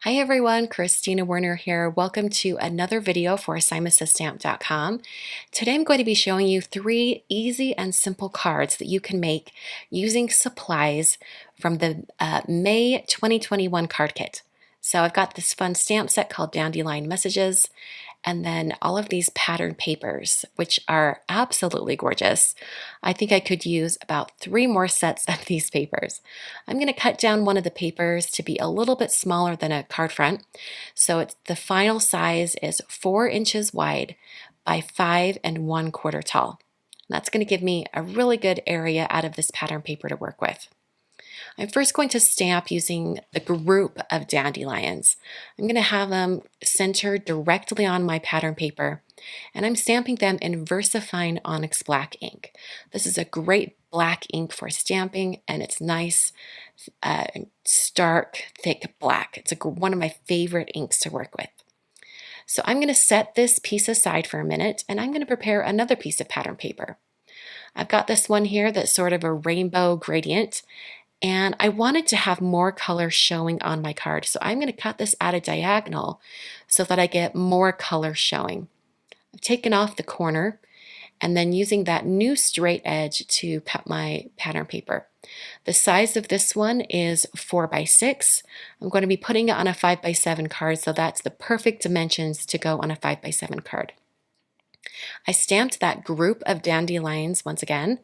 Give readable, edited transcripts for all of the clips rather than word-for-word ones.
Hi everyone, Christina Werner here. Welcome to another video for SSS.com. Today I'm going to be showing you 3 easy and simple cards that you can make using supplies from the May 2021 card kit. So I've got this fun stamp set called Dandelion Messages, and then all of these pattern papers, which are absolutely gorgeous. I think I could use about 3 more sets of these papers. I'm going to cut down one of the papers to be a little bit smaller than a card front. So the final size is 4 inches wide by 5 1/4 tall. That's going to give me a really good area out of this pattern paper to work with. I'm first going to stamp using the group of dandelions. I'm going to have them centered directly on my pattern paper, and I'm stamping them in Versafine Onyx black ink. This is a great black ink for stamping, and it's nice, stark, thick black. It's one of my favorite inks to work with. So I'm going to set this piece aside for a minute, and I'm going to prepare another piece of pattern paper. I've got this one here that's sort of a rainbow gradient, and I wanted to have more color showing on my card. So I'm going to cut this at a diagonal so that I get more color showing. I've taken off the corner and then using that new straight edge to cut my pattern paper. The size of this one is 4 by 6. I'm going to be putting it on a 5 by 7 card, so that's the perfect dimensions to go on a 5 by 7 card. I stamped that group of dandelions once again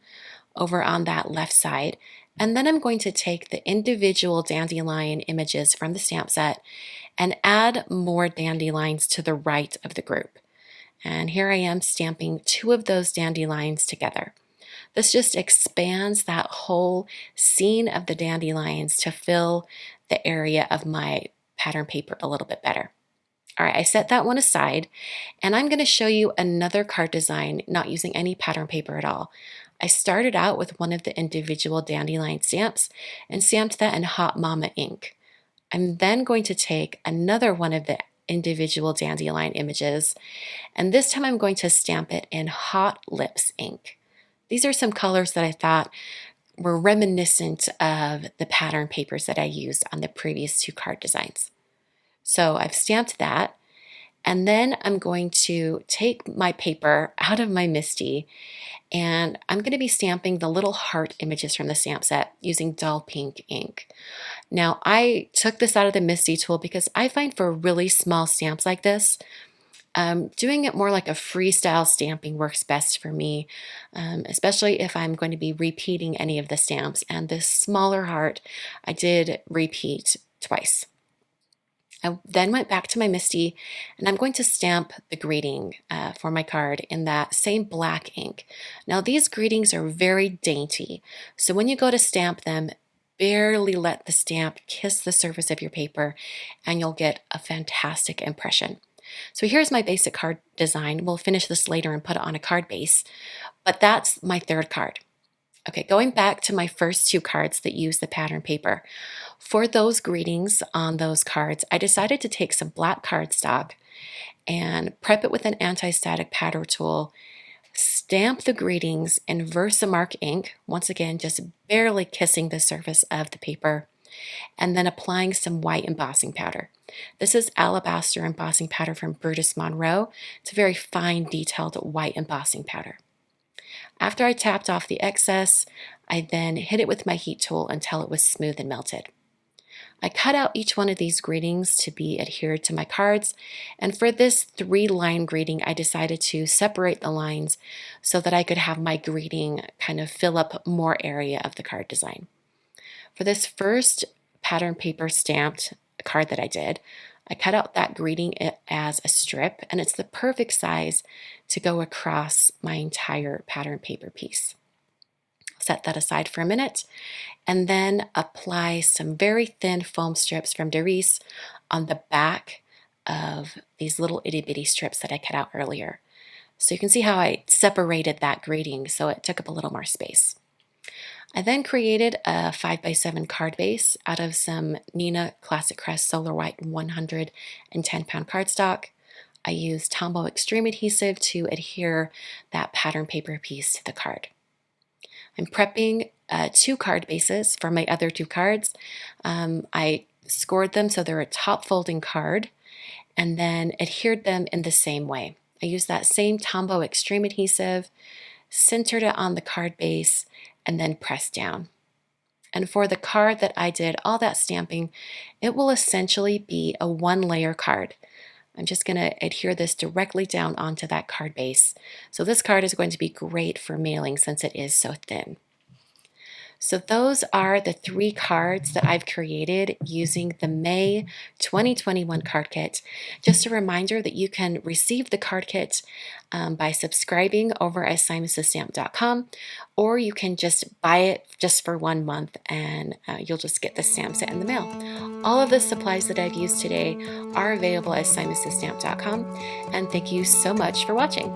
over on that left side, and then I'm going to take the individual dandelion images from the stamp set and add more dandelions to the right of the group. And here I am stamping 2 of those dandelions together. This just expands that whole scene of the dandelions to fill the area of my pattern paper a little bit better. All right, I set that one aside, and I'm going to show you another card design not using any pattern paper at all. I started out with one of the individual dandelion stamps and stamped that in Hot Mama ink. I'm then going to take another one of the individual dandelion images, and this time I'm going to stamp it in Hot Lips ink. These are some colors that I thought were reminiscent of the pattern papers that I used on the previous 2 card designs. So I've stamped that, and then I'm going to take my paper out of my MISTI, and I'm going to be stamping the little heart images from the stamp set using dull pink ink. Now, I took this out of the MISTI tool because I find for really small stamps like this, doing it more like a freestyle stamping works best for me, especially if I'm going to be repeating any of the stamps. And this smaller heart, I did repeat twice. I then went back to my MISTI, and I'm going to stamp the greeting for my card in that same black ink. Now these greetings are very dainty, so when you go to stamp them, barely let the stamp kiss the surface of your paper, and you'll get a fantastic impression. So here's my basic card design. We'll finish this later and put it on a card base, but that's my 3rd card. Okay, going back to my first 2 cards that use the pattern paper. For those greetings on those cards, I decided to take some black cardstock and prep it with an anti-static powder tool, stamp the greetings in Versamark ink, once again just barely kissing the surface of the paper, and then applying some white embossing powder. This is alabaster embossing powder from Brutus Monroe. It's a very fine, detailed white embossing powder. After I tapped off the excess, I then hit it with my heat tool until it was smooth and melted. I cut out each one of these greetings to be adhered to my cards, and for this 3-line greeting, I decided to separate the lines so that I could have my greeting kind of fill up more area of the card design. For this first pattern paper stamped card that I did, I cut out that greeting as a strip, and it's the perfect size to go across my entire pattern paper piece. Set that aside for a minute, and then apply some very thin foam strips from Derice on the back of these little itty bitty strips that I cut out earlier. So you can see how I separated that greeting so it took up a little more space. I then created a 5 by 7 card base out of some Neenah Classic Crest Solar White 110-pound cardstock. I used Tombow Extreme adhesive to adhere that pattern paper piece to the card. I'm prepping 2 card bases for my other 2 cards. I scored them so they're a top folding card, and then adhered them in the same way. I used that same Tombow Extreme adhesive, centered it on the card base, and then pressed down. And for the card that I did all that stamping, it will essentially be a 1-layer card. I'm just going to adhere this directly down onto that card base. So this card is going to be great for mailing since it is so thin. So those are the 3 cards that I've created using the May 2021 card kit. Just a reminder that you can receive the card kit by subscribing over at SSS, or you can just buy it just for 1 month and you'll just get the stamp set in the mail. All of the supplies that I've used today are available at SSS, and thank you so much for watching.